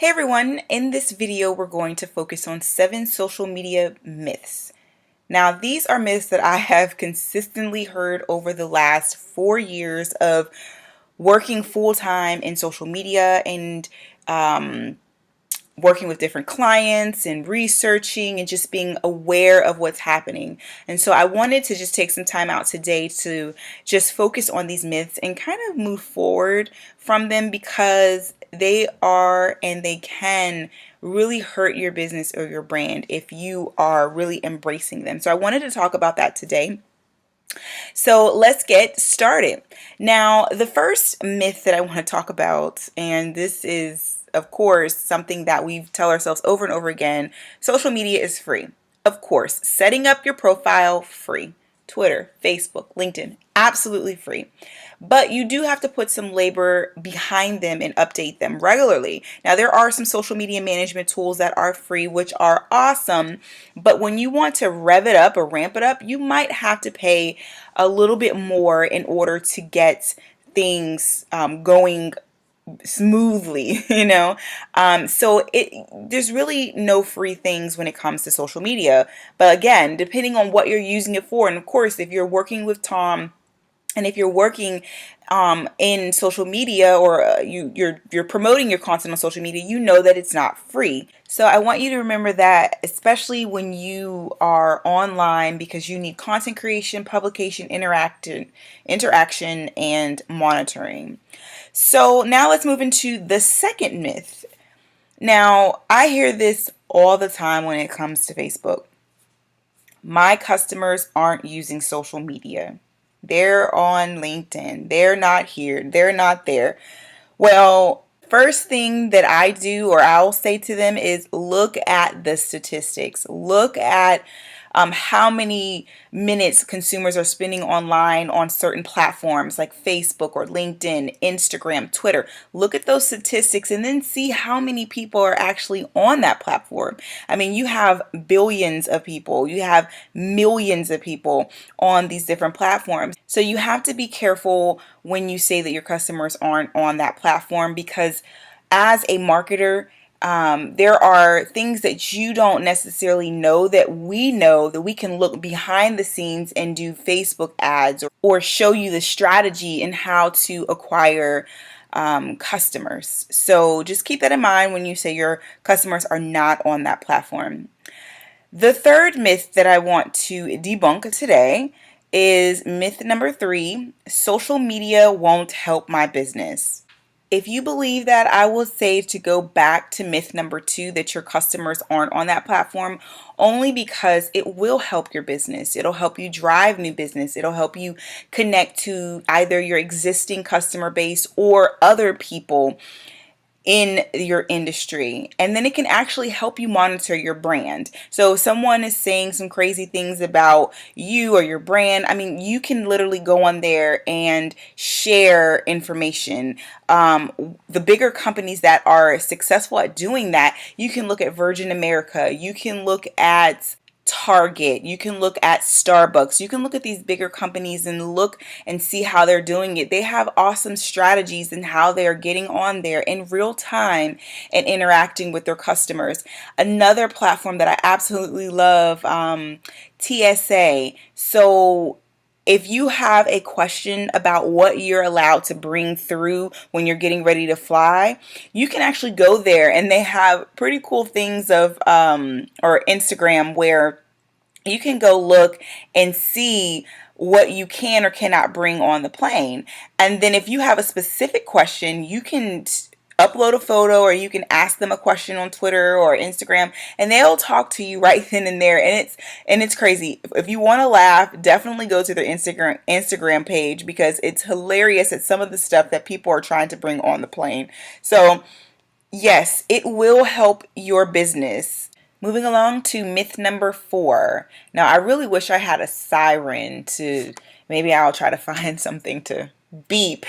Hey everyone, in this video we're going to focus on 7 social media myths. Now these are myths that I have consistently heard over the last 4 years of working full-time in social media and um, working with different clients and researching and just being aware of what's happening. And so I wanted to just take some time out today to just focus on these myths and kind of move forward from them because they are and they can really hurt your business or your brand if you are really embracing them. So I wanted to talk about that today. So let's get started. Now, the first myth that I want to talk about, and this is, of course, something that we tell ourselves over and over again, social media is free. Of course, setting up your profile, free. Twitter, Facebook, LinkedIn, absolutely free. But you do have to put some labor behind them and update them regularly. Now, there are some social media management tools that are free, which are awesome. But when you want to rev it up or ramp it up, you might have to pay a little bit more in order to get things going smoothly, there's really no free things when it comes to social media. But again, depending on what you're using it for, and of course, if you're working with Tom and if you're working in social media or you're promoting your content on social media, you know that it's not free. So I want you to remember that, especially when you are online, because you need content creation, publication, interaction, and monitoring. So now let's move into the second myth. Now, I hear this all the time when it comes to Facebook. My customers aren't using social media. They're on LinkedIn. They're not here. They're not there. Well, first thing that I do or I'll say to them is look at the statistics. Look at how many minutes consumers are spending online on certain platforms like Facebook or LinkedIn, Instagram, Twitter. Look at those statistics and then see how many people are actually on that platform. I mean, you have billions of people, you have millions of people on these different platforms. So you have to be careful when you say that your customers aren't on that platform, because as a marketer, there are things that you don't necessarily know that we know, that we can look behind the scenes and do Facebook ads or show you the strategy and how to acquire customers. So just keep that in mind when you say your customers are not on that platform. The third myth that I want to debunk today is myth number 3: social media won't help my business. If you believe that, I will say to go back to myth number 2, that your customers aren't on that platform, only because it will help your business. It'll help you drive new business. It'll help you connect to either your existing customer base or other people in your industry, and then it can actually help you monitor your brand. So if someone is saying some crazy things about you or your brand, I mean, you can literally go on there and share information. The bigger companies that are successful at doing that, you can look at Virgin America, you can look at Target, you can look at Starbucks, you can look at these bigger companies and look and see how they're doing it. They have awesome strategies in how they are getting on there in real time and interacting with their customers. Another platform that I absolutely love, TSA. So if you have a question about what you're allowed to bring through when you're getting ready to fly, you can actually go there, and they have pretty cool things of or Instagram, where you can go look and see what you can or cannot bring on the plane. And then if you have a specific question, you can upload a photo, or you can ask them a question on Twitter or Instagram, and they'll talk to you right then and there. And it's crazy. If you want to laugh, definitely go to their Instagram page, because it's hilarious at some of the stuff that people are trying to bring on the plane. So yes, it will help your business. Moving along to myth number 4. Now, I really wish I had a siren to, maybe I'll try to find something to beep,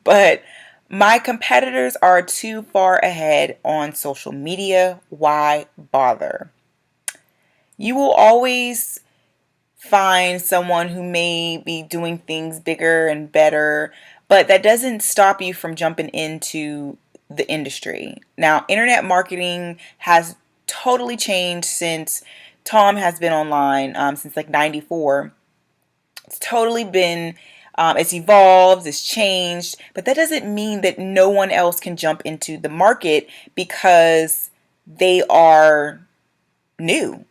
but my competitors are too far ahead on social media. Why bother? You will always find someone who may be doing things bigger and better, but that doesn't stop you from jumping into the industry. Now, internet marketing has totally changed since Tom has been online, since like 94. It's totally been, it's evolved, it's changed, but that doesn't mean that no one else can jump into the market because they are new.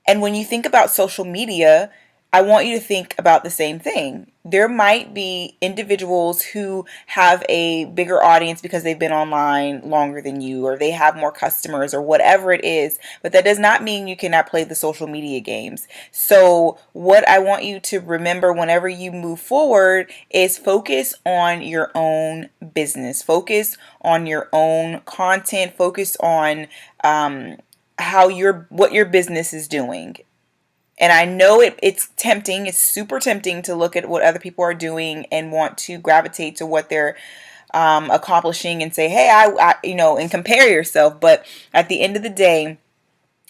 And when you think about social media, I want you to think about the same thing. There might be individuals who have a bigger audience because they've been online longer than you, or they have more customers, or whatever it is, but that does not mean you cannot play the social media games. So, what I want you to remember whenever you move forward is focus on your own business, focus on your own content, focus on what your business is doing. And I know it's tempting, it's super tempting to look at what other people are doing and want to gravitate to what they're accomplishing and say, hey, and compare yourself. But at the end of the day,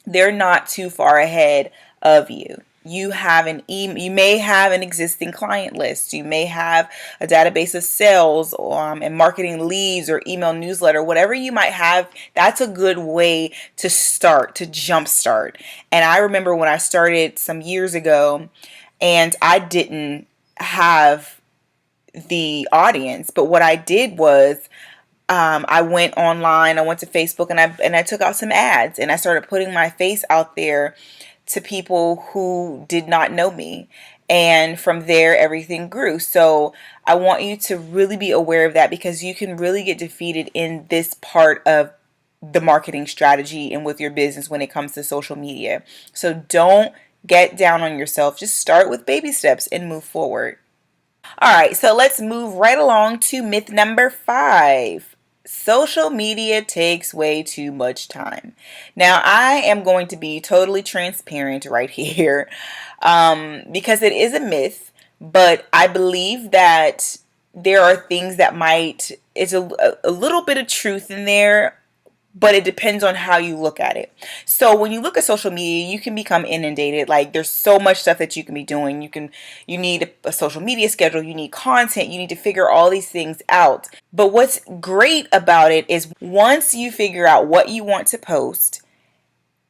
they're not too far ahead of you. You may have an existing client list. You may have a database of sales, and marketing leads, or email newsletter, whatever you might have. That's a good way to start, to jumpstart. And I remember when I started some years ago, and I didn't have the audience, but what I did was, I went online, I went to Facebook, and I took out some ads, and I started putting my face out there to people who did not know me. And from there, everything grew. So I want you to really be aware of that, because you can really get defeated in this part of the marketing strategy and with your business when it comes to social media. So don't get down on yourself. Just start with baby steps and move forward. All right, so let's move right along to myth number 5. Social media takes way too much time. Now, I am going to be totally transparent right here, because it is a myth, but I believe that there are things that it's a little bit of truth in there, but it depends on how you look at it. So when you look at social media, you can become inundated. Like, there's so much stuff that you can be doing. You need a social media schedule, you need content, you need to figure all these things out. But what's great about it is once you figure out what you want to post,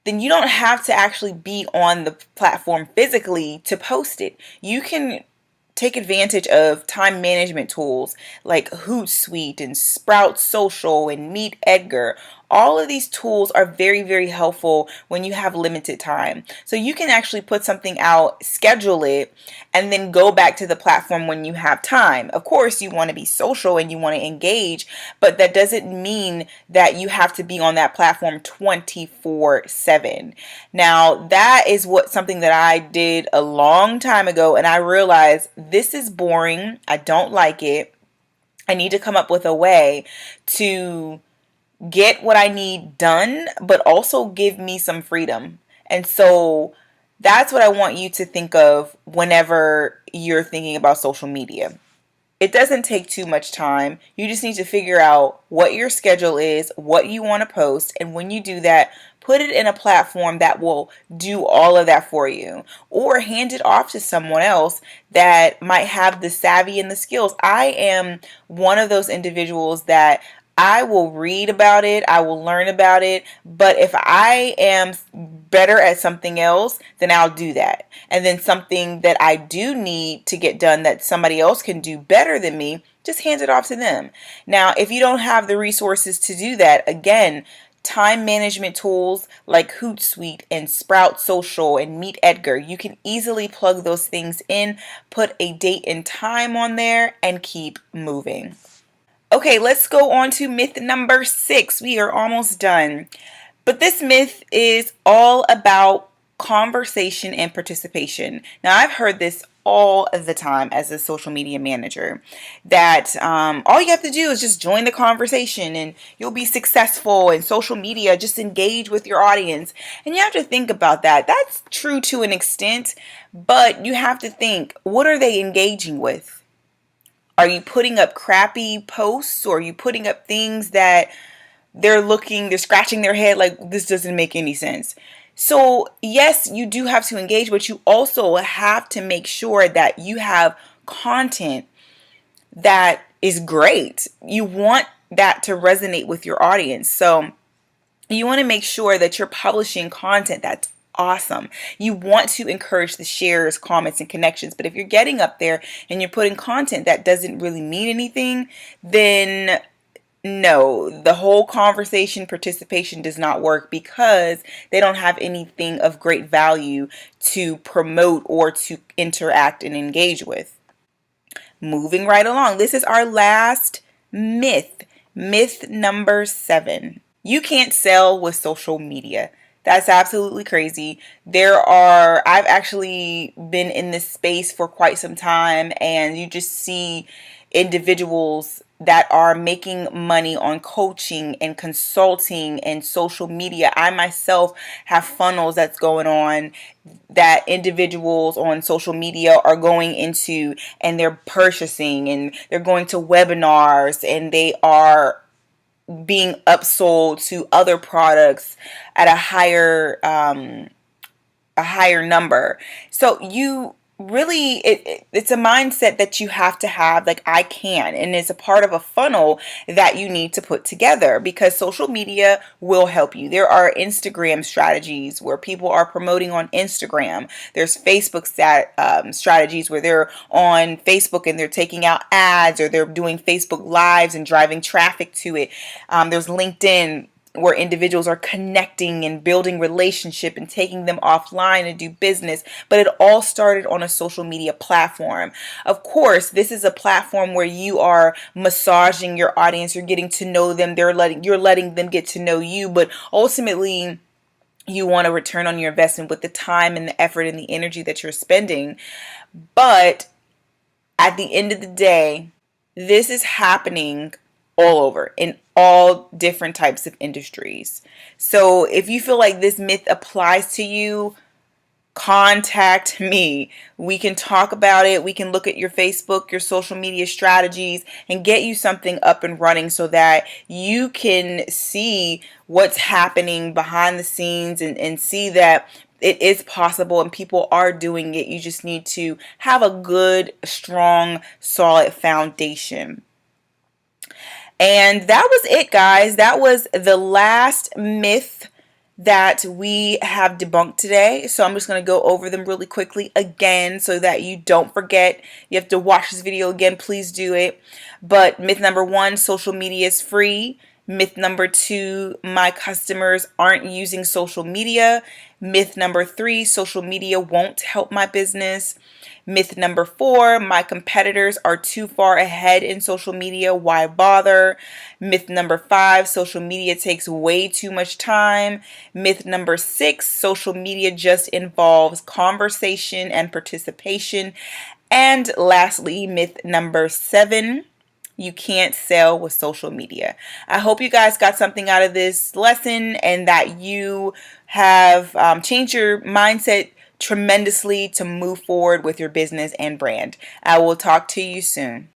then you don't have to actually be on the platform physically to post it. You can take advantage of time management tools like Hootsuite and Sprout Social and Meet Edgar. All of these tools are very, very helpful when you have limited time. So you can actually put something out, schedule it, and then go back to the platform when you have time. Of course, you want to be social and you want to engage, but that doesn't mean that you have to be on that platform 24/7. Now, that is something that I did a long time ago, and I realized this is boring. I don't like it. I need to come up with a way to get what I need done, but also give me some freedom. And so that's what I want you to think of whenever you're thinking about social media. It doesn't take too much time. You just need to figure out what your schedule is, what you want to post, and when you do that, put it in a platform that will do all of that for you, or hand it off to someone else that might have the savvy and the skills. I am one of those individuals that I will read about it, I will learn about it, but if I am better at something else, then I'll do that. And then something that I do need to get done that somebody else can do better than me, just hand it off to them. Now, if you don't have the resources to do that, again, time management tools like Hootsuite and Sprout Social and Meet Edgar, you can easily plug those things in, put a date and time on there, and keep moving. Okay, let's go on to myth number 6. We are almost done. But this myth is all about conversation and participation. Now, I've heard this all of the time as a social media manager, that all you have to do is just join the conversation and you'll be successful in social media. Just engage with your audience. And you have to think about that. That's true to an extent, but you have to think, what are they engaging with? Are you putting up crappy posts, or are you putting up things that they're scratching their head like, this doesn't make any sense? So yes, you do have to engage, but you also have to make sure that you have content that is great. You want that to resonate with your audience. So you want to make sure that you're publishing content that's awesome. You want to encourage the shares, comments, and connections. But if you're getting up there and you're putting content that doesn't really mean anything, then no, the whole conversation participation does not work because they don't have anything of great value to promote or to interact and engage with. Moving right along, this is our last myth. Myth number 7. You can't sell with social media. That's absolutely crazy. I've actually been in this space for quite some time, and you just see individuals that are making money on coaching and consulting and social media. I myself have funnels that's going on that individuals on social media are going into, and they're purchasing, and they're going to webinars, and they are being upsold to other products at a higher number. So you really, it's a mindset that you have to have, like, I can, and it's a part of a funnel that you need to put together, because social media will help you. There are Instagram strategies where people are promoting on Instagram. There's Facebook strategies where they're on Facebook and they're taking out ads, or they're doing Facebook lives and driving traffic to it. There's LinkedIn, where individuals are connecting and building relationship and taking them offline to do business. But it all started on a social media platform. Of course, this is a platform where you are massaging your audience. You're getting to know them. You're letting them get to know you. But ultimately, you want a return on your investment with the time and the effort and the energy that you're spending. But at the end of the day, this is happening all over in all different types of industries. So if you feel like this myth applies to you, contact me. We can talk about it. We can look at your Facebook, your social media strategies, and get you something up and running so that you can see what's happening behind the scenes, and see that it is possible and people are doing it. You just need to have a good, strong, solid foundation. And that was it, guys. That was the last myth that we have debunked today. So I'm just going to go over them really quickly again so that you don't forget. You have to watch this video again, please do it. But myth number 1, social media is free. Myth number 2, my customers aren't using social media. Myth number 3, social media won't help my business. Myth number 4, my competitors are too far ahead in social media. Why bother? Myth number 5, social media takes way too much time. Myth number 6, social media just involves conversation and participation. And lastly, myth number 7, you can't sell with social media. I hope you guys got something out of this lesson, and that you have changed your mindset tremendously to move forward with your business and brand. I will talk to you soon.